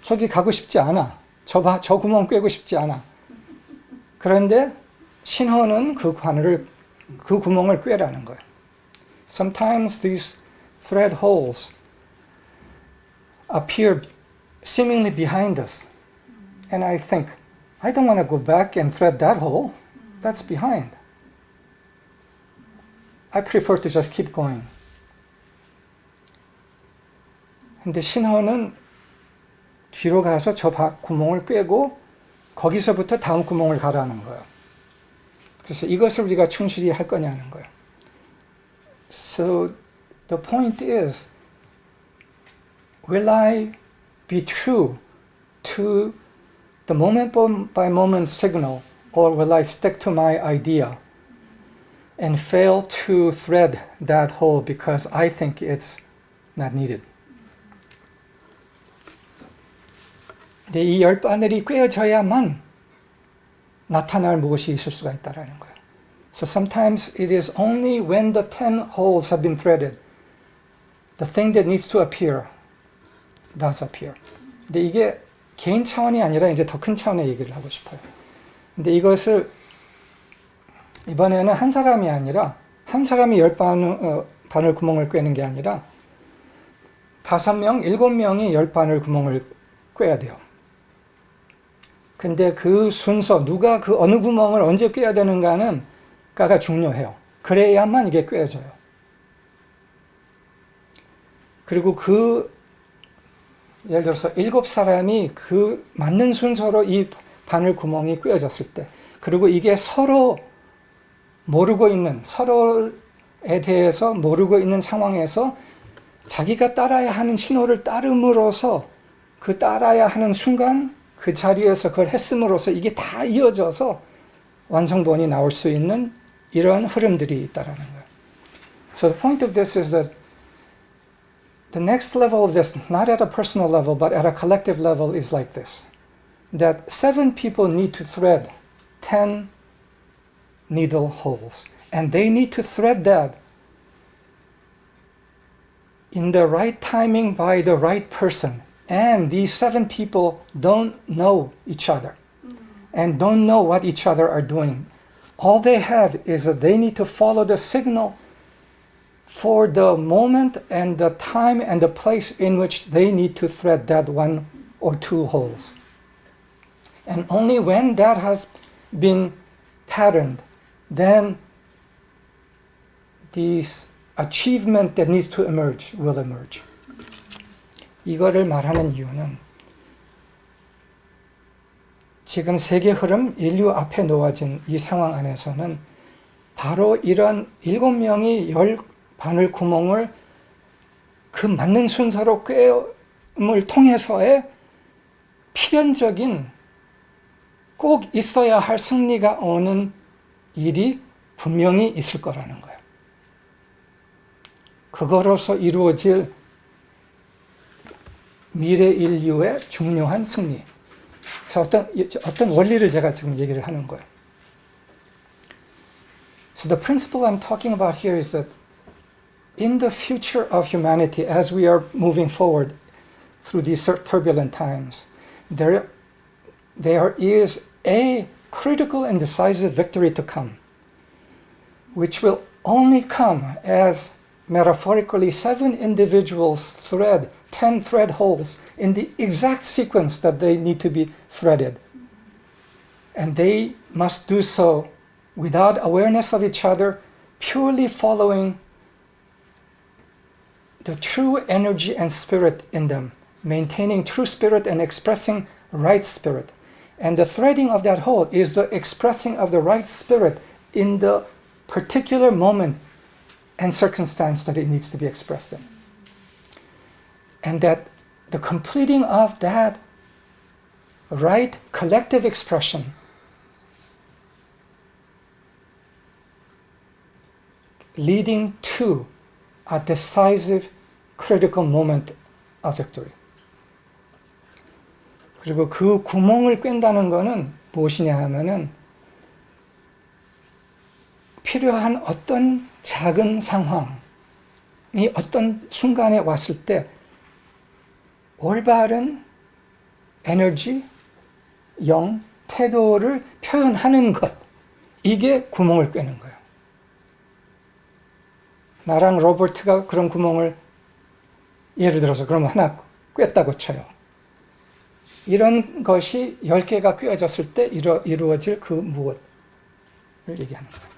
저기 가고 싶지 않아. 저 구멍 꿰고 싶지 않아. 그런데 신호는 그 구멍을 꿰라는 거예요. Sometimes these thread holes appear seemingly behind us. And I think, I don't want to go back and thread that hole. That's behind. I prefer to just keep going. 근데 신호는 뒤로 가서 저 구멍을 꿰고 거기서부터 다음 구멍을 가라는 거예요. 그래서 이것을 우리가 충실히 할 거냐는 거예요. So the point is, will I be true to the moment by moment signal, or will I stick to my idea and fail to thread that hole because I think it's not needed? 근데 이 열 바늘이 꿰어져야만 나타날 무엇이 있을 수가 있다라는 거예요. So sometimes it is only when the 10 holes have been threaded, the thing that needs to appear does appear. 근데 이게 개인 차원이 아니라 이제 더 큰 차원의 얘기를 하고 싶어요. 근데 이것을 이번에는 한 사람이 아니라 한 사람이 열 바늘 구멍을 꿰는 게 아니라 5명, 7명이 열 바늘 구멍을 꿰야 돼요. 근데 그 순서, 누가 그 어느 구멍을 언제 꿰야 되는가가 중요해요. 그래야만 이게 꿰어져요. 그리고 예를 들어서 7사람이 그 맞는 순서로 이 바늘 구멍이 꿰어졌을 때, 그리고 이게 서로에 대해서 모르고 있는 상황에서 자기가 따라야 하는 신호를 따름으로써 그 따라야 하는 순간 그 자리에서 그걸 했음으로써 이게 다 이어져서 완성본이 나올 수 있는 이런 흐름들이 있다라는 거예요. So the point of this is that the next level of this, not at a personal level, but at a collective level, is like this. That 7 people need to thread 10 needle holes. And they need to thread that in the right timing by the right person. And these 7 people don't know each other and don't know what each other are doing. All they have is that they need to follow the signal for the moment and the time and the place in which they need to thread that 1 or 2 holes. And only when that has been patterned, then this achievement that needs to emerge will emerge. 이거를 말하는 이유는 지금 세계 흐름, 인류 앞에 놓아진 이 상황 안에서는 바로 이런 7명이 열 바늘 구멍을 그 맞는 순서로 꿰음을 통해서의 필연적인 꼭 있어야 할 승리가 오는 일이 분명히 있을 거라는 거예요. 그거로서 이루어질 미래 인류의 중요한 승리. 그래서 어떤 원리를 제가 지금 얘기를 하는 거예요. So the principle I'm talking about here is that in the future of humanity, as we are moving forward through these turbulent times, there is a critical and decisive victory to come, which will only come as metaphorically 7 individuals thread 10 thread holes in the exact sequence that they need to be threaded. And they must do so without awareness of each other, purely following the true energy and spirit in them, maintaining true spirit and expressing right spirit. And the threading of that hole is the expressing of the right spirit in the particular moment and circumstance that it needs to be expressed in. And that the completing of that right collective expression leading to a decisive critical moment of victory. 그리고 그 구멍을 꿰다는 거는 무엇이냐 하면은 필요한 어떤 작은 상황이 어떤 순간에 왔을 때 올바른 에너지, 영, 태도를 표현하는 것, 이게 구멍을 꿰는 거예요. 나랑 로버트가 그런 구멍을 예를 들어서 그러면 하나 꿰었다고 쳐요. 이런 것이 10개가 꿰어졌을 때 이루어질 그 무엇을 얘기하는 거예요.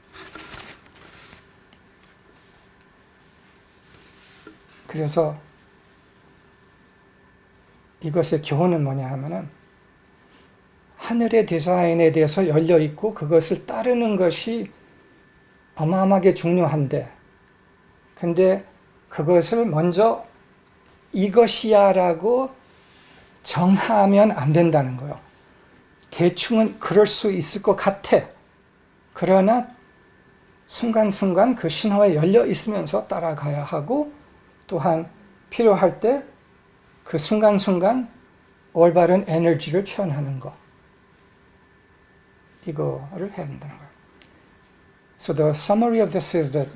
그래서 이것의 교훈은 뭐냐 하면은 하늘의 디자인에 대해서 열려 있고 그것을 따르는 것이 어마어마하게 중요한데, 근데 그것을 먼저 이것이야 라고 정하면 안 된다는 거예요. 대충은 그럴 수 있을 것 같아. 그러나 순간순간 그 신호에 열려 있으면서 따라가야 하고, 또한 필요할 때 그 순간순간 올바른 에너지를 표현하는 것, 이거를 해야 된다는 거예요. So the summary of this is that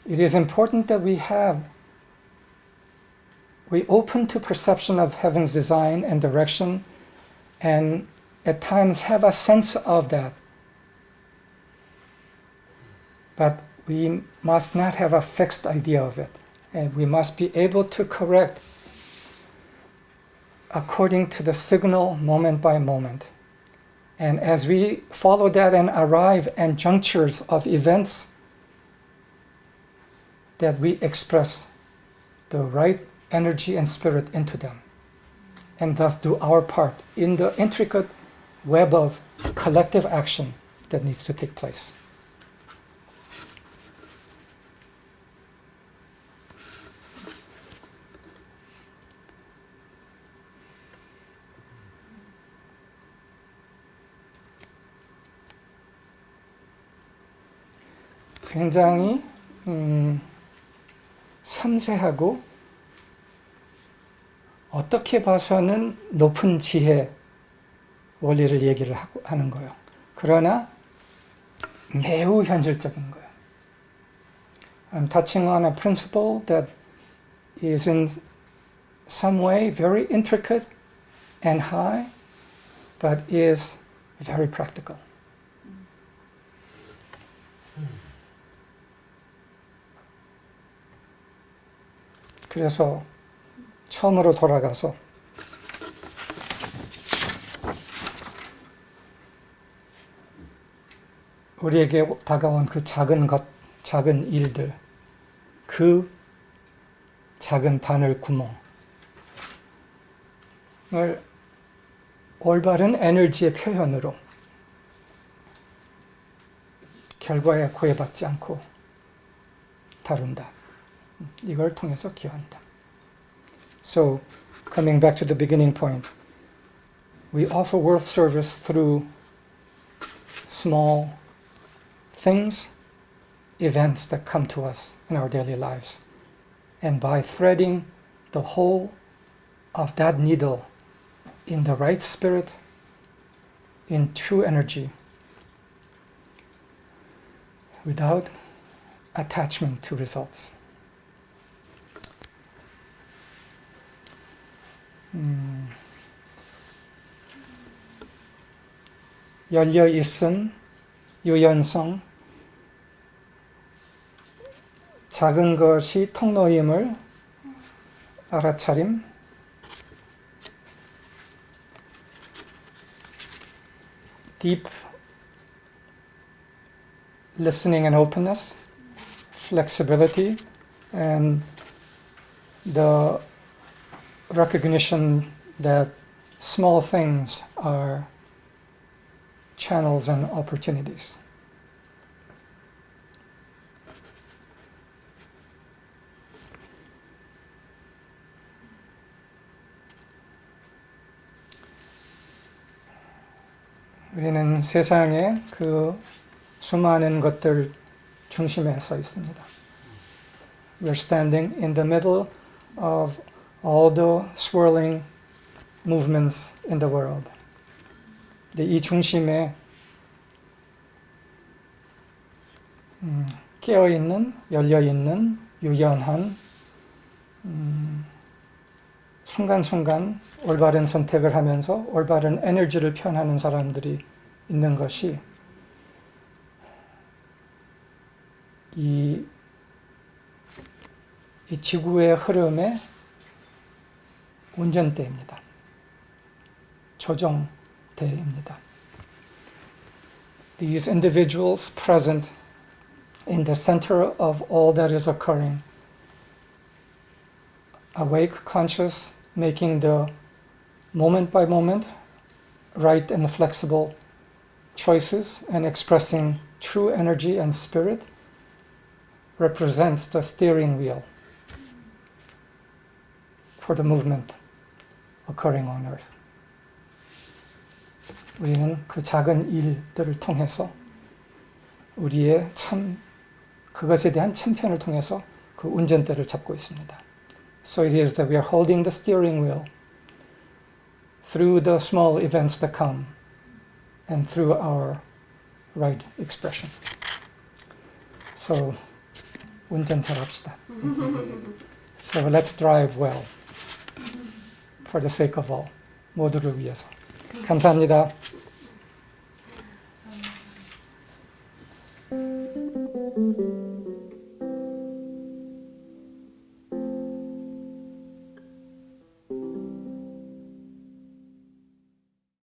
it is important that we open to perception of heaven's design and direction, and at times have a sense of that. But we must not have a fixed idea of it. And we must be able to correct according to the signal moment by moment. And as we follow that and arrive at junctures of events, that we express the right energy and spirit into them, and thus do our part in the intricate web of collective action that needs to take place. 굉장히 섬세하고 어떻게 봐서는 높은 지혜 원리를 얘기를 하는 거예요. 그러나 매우 현실적인 거예요. I'm touching on a principle that is in some way very intricate and high, but is very practical. 그래서 처음으로 돌아가서 우리에게 다가온 그 작은 것, 작은 일들, 그 작은 바늘 구멍을 올바른 에너지의 표현으로 결과에 구애받지 않고 다룬다. 이걸 통해서 기여한다. So, coming back to the beginning point, we offer world service through small things, events that come to us in our daily lives. And by threading the whole of that needle in the right spirit, in true energy, without attachment to results. 열려 있음, 유연성, 작은 것이 통로임을 알아차림, deep listening and openness, flexibility, and the recognition that small things are channels and opportunities. 우리는 세상의 그 수많은 것들 중심에 서 있습니다. We're standing in the middle of all the swirling movements in the world. 이 중심에 깨어있는, 열려있는, 유연한, 순간순간 올바른 선택을 하면서 올바른 에너지를 표현하는 사람들이 있는 것이 이 지구의 흐름의 운전대입니다. 조종대입니다. These individuals present in the center of all that is occurring, awake, conscious, making the moment by moment right and flexible choices and expressing true energy and spirit, represents the steering wheel for the movement occurring on earth. 우리는 그 작은 일들을 통해서 우리의 그것에 대한 참편을 통해서 그 운전대를 잡고 있습니다. So it is that we are holding the steering wheel through the small events that come and through our right expression. So 운전 잘합시다. So let's drive well for the sake of all. 모두를 위해서. 감사합니다.